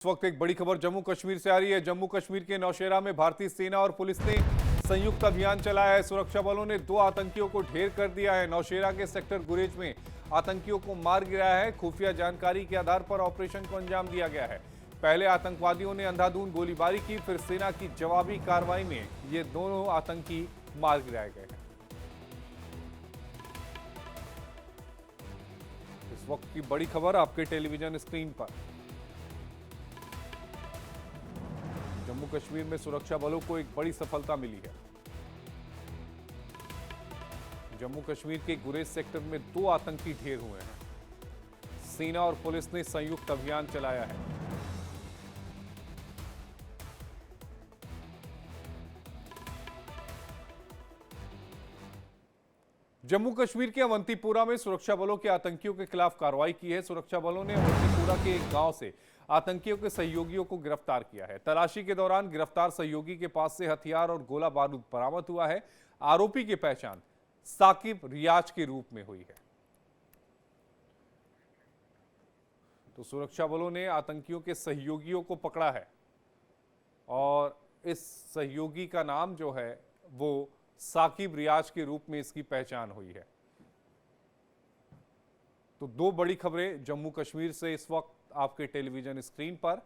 इस वक्त एक बड़ी खबर जम्मू कश्मीर से आ रही है। जम्मू कश्मीर के नौशेरा में भारतीय सेना और पुलिस ने संयुक्त अभियान चलाया है। सुरक्षा बलों ने 2 आतंकियों को ढेर कर दिया है। नौशेरा के सेक्टर गुरेज में आतंकियों को मार गिराया है। खुफिया जानकारी के आधार पर ऑपरेशन को अंजाम दिया गया है। पहले आतंकवादियों ने अंधाधुंध गोलीबारी की, फिर सेना की जवाबी कार्रवाई में ये दोनों आतंकी मार गिराए गए हैं। इस वक्त की बड़ी खबर आपके टेलीविजन स्क्रीन पर। जम्मू कश्मीर में सुरक्षा बलों को एक बड़ी सफलता मिली है। जम्मू कश्मीर के गुरेज सेक्टर में 2 आतंकी ढेर हुए हैं। सेना और पुलिस ने संयुक्त अभियान चलाया है। जम्मू कश्मीर के अवंतीपुरा में सुरक्षा बलों के आतंकियों के खिलाफ कार्रवाई की है। सुरक्षा बलों ने अवंतीपुरा के एक गांव से आतंकियों के सहयोगियों को गिरफ्तार किया है। तलाशी के दौरान गिरफ्तार सहयोगी के पास से हथियार और गोला बारूद बरामद हुआ है। आरोपी की पहचान साकिब रियाज के रूप में हुई है। तो सुरक्षा बलों ने आतंकियों के सहयोगियों को पकड़ा है और इस सहयोगी का नाम जो है वो साकिब रियाज के रूप में इसकी पहचान हुई है। तो 2 बड़ी खबरें जम्मू कश्मीर से इस वक्त आपके टेलीविजन स्क्रीन पर।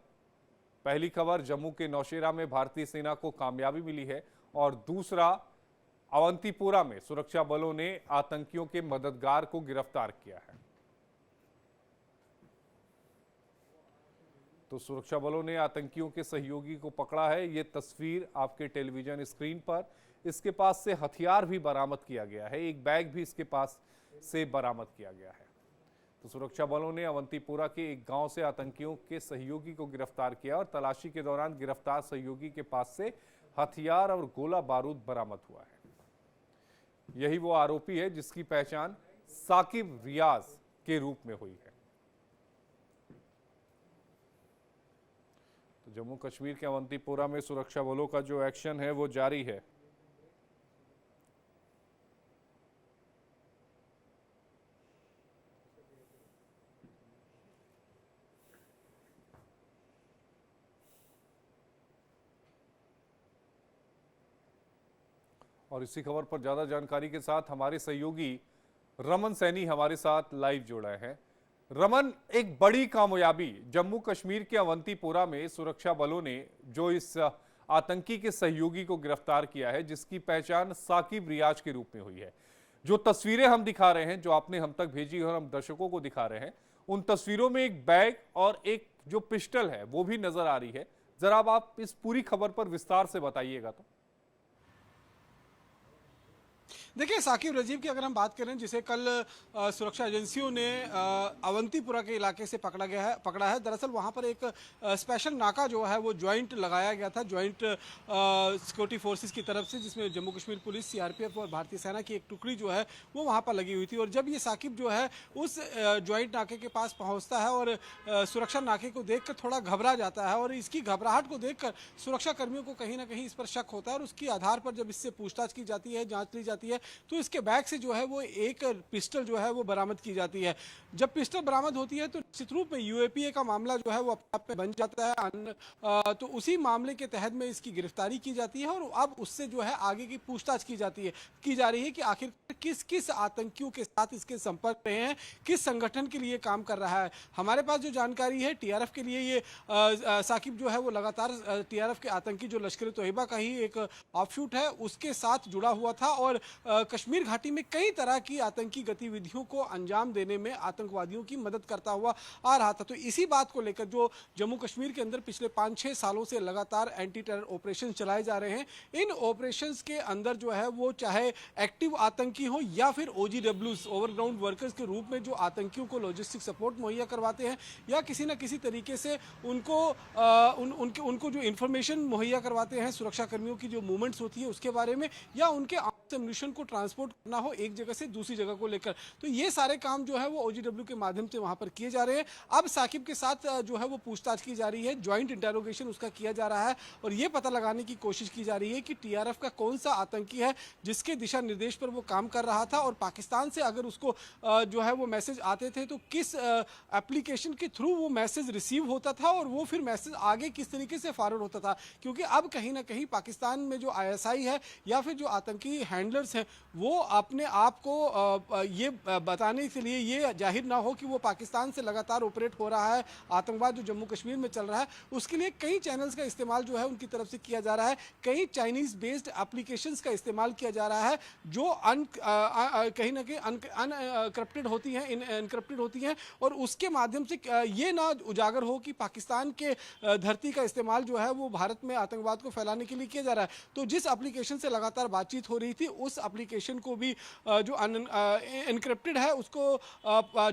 पहली खबर, जम्मू के नौशेरा में भारतीय सेना को कामयाबी मिली है और दूसरा, अवंतीपुरा में सुरक्षा बलों ने आतंकियों के मददगार को गिरफ्तार किया है। तो सुरक्षा बलों ने आतंकियों के सहयोगी को पकड़ा है। ये तस्वीर आपके टेलीविजन स्क्रीन पर। इसके पास से हथियार भी बरामद किया गया है। एक बैग भी इसके पास से बरामद किया गया है। तो सुरक्षा बलों ने अवंतीपुरा के एक गांव से आतंकियों के सहयोगी को गिरफ्तार किया और तलाशी के दौरान गिरफ्तार सहयोगी के पास से हथियार और गोला बारूद बरामद हुआ है। यही वो आरोपी है जिसकी पहचान साकिब रियाज के रूप में हुई है। तो जम्मू कश्मीर के अवंतीपुरा में सुरक्षा बलों का जो एक्शन है वो जारी है। और इसी खबर पर ज्यादा जानकारी के साथ हमारे सहयोगी रमन सैनी हमारे साथ लाइव जुड़ा है। रमन, एक बड़ी कामयाबी जम्मू कश्मीर के अवंतीपुरा में सुरक्षा बलों ने जो इस आतंकी के सहयोगी को गिरफ्तार किया है जिसकी पहचान साकिब रियाज के रूप में हुई है। जो तस्वीरें हम दिखा रहे हैं, जो आपने हम तक भेजी और हम दर्शकों को दिखा रहे हैं, उन तस्वीरों में एक बैग और एक जो पिस्टल है वो भी नजर आ रही है। जरा अब आप इस पूरी खबर पर विस्तार से बताइएगा। तो देखिए, साकिब रजीब की अगर हम बात करें, जिसे कल सुरक्षा एजेंसियों ने अवंतीपुरा के इलाके से पकड़ा है। दरअसल वहां पर एक स्पेशल नाका जो है वो ज्वाइंट लगाया गया था, ज्वाइंट सिक्योरिटी फोर्सेस की तरफ से, जिसमें जम्मू कश्मीर पुलिस, सीआरपीएफ और भारतीय सेना की एक टुकड़ी जो है वो वहां पर लगी हुई थी। और जब ये साकिब जो है उस ज्वाइंट नाके के पास पहुंचता है और सुरक्षा नाके को देखकर थोड़ा घबरा जाता है और इसकी घबराहट को देखकर सुरक्षा कर्मियों को कहीं ना कहीं इस पर शक होता है और उसकी आधार पर जब इससे पूछताछ की जाती है, जांच ली जाती है, तो इसके बैग से जो है वो एक पिस्टल जो है वो बरामद की जाती है। जब पिस्टल बरामद होती है तो निश्चित रूप में यूएपीए का मामला जो है वो अपने आप में बन जाता है। तो उसी मामले के तहत में इसकी गिरफ्तारी की जाती है और अब उससे जो है आगे की पूछताछ की जा रही है कि आखिर किस किस आतंकियों के साथ इसके संपर्क में है, किस संगठन के लिए काम कर रहा है। हमारे पास जो जानकारी है, टीआरएफ के लिए ये साकिब जो है वो लगातार टीआरएफ के आतंकी जो लश्कर तोयबा का ही एक ऑफशूट है उसके साथ जुड़ा हुआ था और कश्मीर घाटी में कई तरह की आतंकी गतिविधियों को अंजाम देने में आतंकवादियों की मदद करता हुआ आ रहा था। तो इसी बात को लेकर जो जम्मू कश्मीर के अंदर पिछले 5-6 सालों से लगातार एंटी टेरर ऑपरेशन चलाए जा रहे हैं, इन ऑपरेशंस के अंदर जो है वो चाहे एक्टिव आतंकी हो या फिर ओजीडब्ल्यूज, ओवरग्राउंड वर्कर्स के रूप में जो आतंकियों को लॉजिस्टिक सपोर्ट मुहैया करवाते हैं या किसी न किसी तरीके से उनको जो इंफॉर्मेशन मुहैया करवाते हैं, सुरक्षा कर्मियों की जो मूवमेंट्स होती है उसके बारे में, या उनके आर्म्स एम्यूनिशन को ट्रांसपोर्ट करना हो एक जगह से दूसरी जगह को लेकर। तो ये सारे काम जो है वो OGW के माध्यम से वहां पर किए जा रहे हैं। अब साकिब के साथ जो है वो पूछताछ की जा रही है, ज्वाइंट इंटेरोगेशन उसका किया जा रहा है और ये पता लगाने की कोशिश की जा रही है कि TRF का कौन सा आतंकी है जिसके दिशा निर्देश पर वो काम कर रहा था, और पाकिस्तान से अगर उसको जो है वो मैसेज आते थे तो किस एप्लीकेशन के थ्रू वो मैसेज रिसीव होता था और वो फिर मैसेज आगे किस तरीके से फॉरवर्ड होता था। क्योंकि अब कहीं ना कहीं पाकिस्तान में जो ISI है या फिर जो आतंकी हैंडलर्स हैं वो अपने आप को ये बताने के लिए ये जाहिर ना हो कि वो पाकिस्तान से लगातार ऑपरेट हो रहा है, आतंकवाद जो जम्मू कश्मीर में चल रहा है उसके लिए कई चैनल्स का इस्तेमाल जो है उनकी तरफ से किया जा रहा है, कई चाइनीज बेस्ड एप्लीकेशंस का इस्तेमाल किया जा रहा है जो कहीं ना कहीं अनक्रप्टेड होती हैं, इनक्रप्टेड होती हैं, और उसके माध्यम से ये ना उजागर हो कि पाकिस्तान के धरती का इस्तेमाल जो है वो भारत में आतंकवाद को फैलाने के लिए किया जा रहा है। तो जिस एप्लीकेशन से लगातार बातचीत हो रही थी उस एप्लीकेशन को भी जो इनक्रिप्टेड है उसको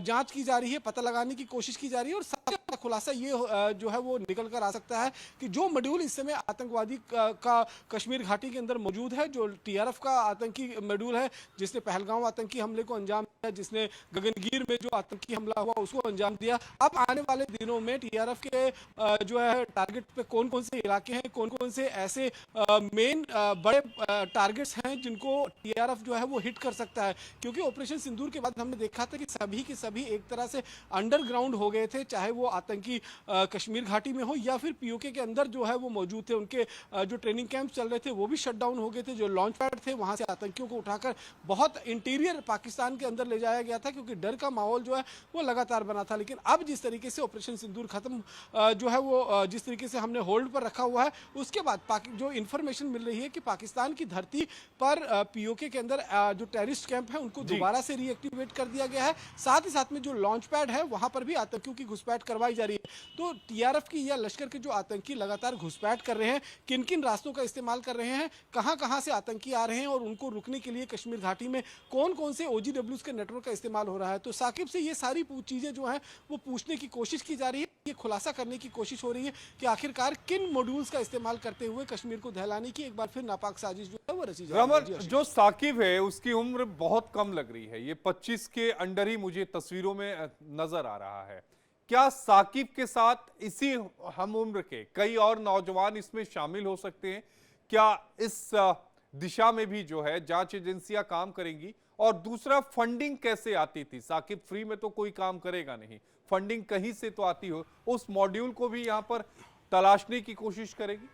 जांच की जा रही है, पता लगाने की कोशिश की जा रही है, और सबसे बड़ा खुलासा ये जो है वो निकल कर आ सकता है कि जो मॉड्यूल इस समय आतंकवादी का कश्मीर घाटी के अंदर मौजूद है, जो TRF का आतंकी मॉड्यूल है जिसने पहलगांव आतंकी हमले को अंजाम दिया, जिसने गगनगीर में जो आतंकी हमला हुआ उसको अंजाम दिया, अब आने वाले दिनों में TRF के जो है टारगेट पे कौन कौन से इलाके हैं, कौन कौन से ऐसे मेन बड़े टारगेट्स हैं जिनको TRF जो है वो हिट कर सकता है। क्योंकि ऑपरेशन सिंदूर के बाद हमने देखा था कि सभी के सभी एक तरह से अंडरग्राउंड हो गए थे, चाहे वो आतंकी कश्मीर घाटी में हो या फिर POK के अंदर जो है वो मौजूद थे, उनके जो ट्रेनिंग कैंप चल रहे थे वो भी शट डाउन हो गए थे, जो लॉन्च पैड थे वहां से आतंकियों को उठाकर बहुत इंटीरियर पाकिस्तान के अंदर ले जाया गया था क्योंकि डर का माहौल जो है वो लगातार बना था। लेकिन अब जिस तरीके से ऑपरेशन सिंदूर खत्म जो है वो जिस तरीके से हमने होल्ड पर रखा हुआ है उसके बाद जो इंफॉर्मेशन मिल रही है कि पाकिस्तान की धरती पर POK के अंदर जो टेररिस्ट कैंप है उनको दोबारा से रीएक्टिवेट कर दिया गया है, साथ ही साथ में जो लॉन्च पैड है वहां पर भी आतंकियों की घुसपैठ करवाई जा रही है। तो TRF की या लश्कर के जो आतंकी लगातार घुसपैठ कर रहे हैं, किन किन रास्तों का इस्तेमाल कर रहे हैं, कहां कहां से आतंकी आ रहे हैं और उनको रुकने के लिए कश्मीर घाटी में कौन कौन से OGWs के नेटवर्क का इस्तेमाल हो रहा है। तो साकिब से ये सारी चीजें जो है वो पूछने की कोशिश की जा रही है, ये खुलासा करने की कोशिश हो रही है कि आखिरकार किन मॉड्यूल्स का इस्तेमाल करते हुए कश्मीर को दहलाने की एक बार फिर नापाक साजिश जो है वो रची जा रही है। रमन, जो साकिब है उसकी उम्र बहुत कम लग रही है, ये 25 के अंडर ही मुझे तस्वीरों में नजर आ रहा है। क्या साकिब के साथ इसी हम उम्र के कई और नौजवान इसमें शामिल हो सकते हैं? क्या इस दिशा में भी जो है जांच एजेंसियां काम करेंगी? और दूसरा, फंडिंग कैसे आती थी? साकिब फ्री में तो कोई काम करेगा नहीं, फंडिंग कहीं से तो आती हो, उस मॉड्यूल को भी यहां पर तलाशने की कोशिश करेगी।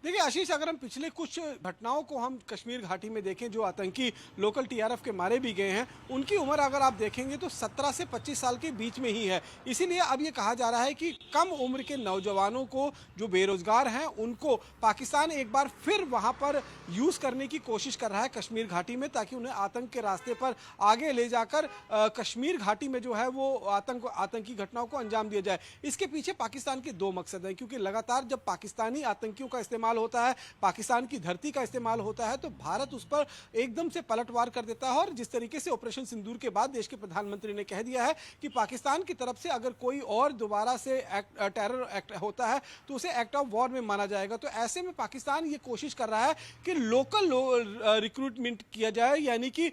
देखिए आशीष, अगर हम पिछले कुछ घटनाओं को हम कश्मीर घाटी में देखें, जो आतंकी लोकल TRF के मारे भी गए हैं उनकी उम्र अगर आप देखेंगे तो 17 से 25 साल के बीच में ही है। इसीलिए अब ये कहा जा रहा है कि कम उम्र के नौजवानों को, जो बेरोजगार हैं, उनको पाकिस्तान एक बार फिर वहां पर यूज करने की कोशिश कर रहा है कश्मीर घाटी में, ताकि उन्हें आतंक के रास्ते पर आगे ले जाकर कश्मीर घाटी में जो है वो आतंकी घटनाओं को अंजाम दिया जाए। इसके पीछे पाकिस्तान के दो मकसद हैं, क्योंकि लगातार जब पाकिस्तानी आतंकियों का इस्तेमाल होता है, पाकिस्तान की धरती का इस्तेमाल होता है, तो भारत उस पर एकदम से पलटवार कर देता है। और जिस तरीके से ऑपरेशन सिंदूर के बाद देश के प्रधानमंत्री ने कह दिया है कि पाकिस्तान की तरफ से अगर कोई और दोबारा से टेरर एक्ट होता है तो उसे एक्ट ऑफ वॉर में माना जाएगा। तो ऐसे में पाकिस्तान ये कोशिश कर रहा है कि लोकल रिक्रूटमेंट किया जाए, यानी कि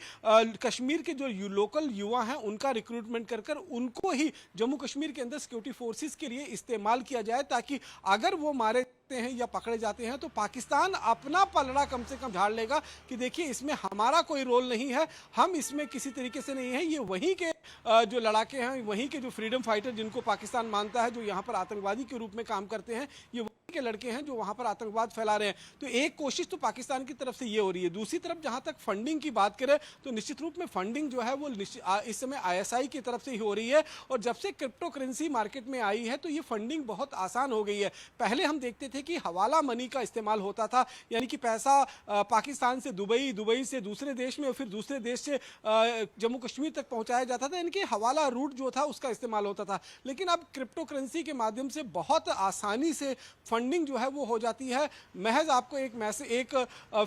कश्मीर के जो लोकल युवा हैं उनका रिक्रूटमेंट कर कर उनको ही जम्मू कश्मीर के अंदर सिक्योरिटी फोर्सेस के लिए इस्तेमाल किया जाए, ताकि अगर वो मारे हैं या पकड़े जाते हैं तो पाकिस्तान अपना पलड़ा कम से कम झाड़ लेगा कि देखिए इसमें हमारा कोई रोल नहीं है, हम इसमें किसी तरीके से नहीं है, ये वहीं के जो लड़ाके हैं, वहीं के जो फ्रीडम फाइटर जिनको पाकिस्तान मानता है, जो यहाँ पर आतंकवादी के रूप में काम करते हैं, ये वहीं के लड़के हैं जो वहाँ पर आतंकवाद फैला रहे हैं। तो एक कोशिश तो पाकिस्तान की तरफ से ये हो रही है। दूसरी तरफ जहाँ तक फंडिंग की बात करें तो निश्चित रूप में फंडिंग जो है वो इस समय ISI की तरफ से ही हो रही है। और जब से क्रिप्टो करेंसी मार्केट में आई है तो ये फंडिंग बहुत आसान हो गई है। पहले हम देखते थे कि हवाला मनी का इस्तेमाल होता था, यानी कि पैसा पाकिस्तान से दुबई, दुबई से दूसरे देश में और फिर दूसरे देश से जम्मू कश्मीर तक पहुंचाया जाता था, यानी कि हवाला रूट जो था उसका इस्तेमाल होता था। लेकिन अब क्रिप्टो करेंसी के माध्यम से बहुत आसानी से फंडिंग जो है वो हो जाती है। महज आपको एक मैसेज, एक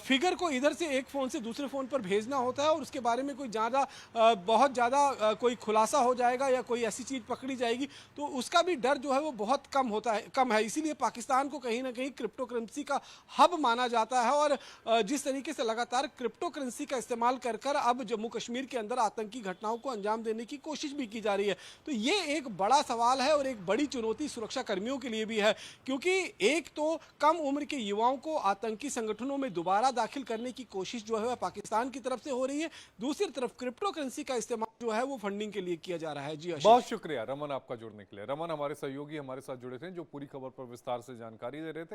फिगर को इधर से एक फ़ोन से दूसरे फ़ोन पर भेजना होता है और उसके बारे में कोई ज़्यादा बहुत ज़्यादा कोई खुलासा हो जाएगा या कोई ऐसी चीज़ पकड़ी जाएगी तो उसका भी डर जो है वो बहुत कम है। इसीलिए पाकिस्तान को कहीं ना कहीं क्रिप्टो करेंसी का हब माना जाता है और जिस तरीके से लगातार क्रिप्टो करेंसी का इस्तेमाल कर कर अब जम्मू कश्मीर के अंदर आतंकी घटनाओं को अंजाम देने की कोशिश भी की जा रही है। तो ये एक बड़ा सवाल है और एक बड़ी चुनौती सुरक्षा कर्मियों के लिए भी है, क्योंकि एक तो कम उम्र के युवाओं को आतंकी संगठनों में दोबारा दाखिल करने की कोशिश जो है पाकिस्तान की तरफ से हो रही है, दूसरी तरफ क्रिप्टो करेंसी का इस्तेमाल जो है वो फंडिंग के लिए किया जा रहा है। जी आशीष। बहुत शुक्रिया रमन आपका जुड़ने के लिए। रमन हमारे सहयोगी हमारे साथ जुड़े थे जो पूरी खबर पर विस्तार से जानकारी दे रहे थे।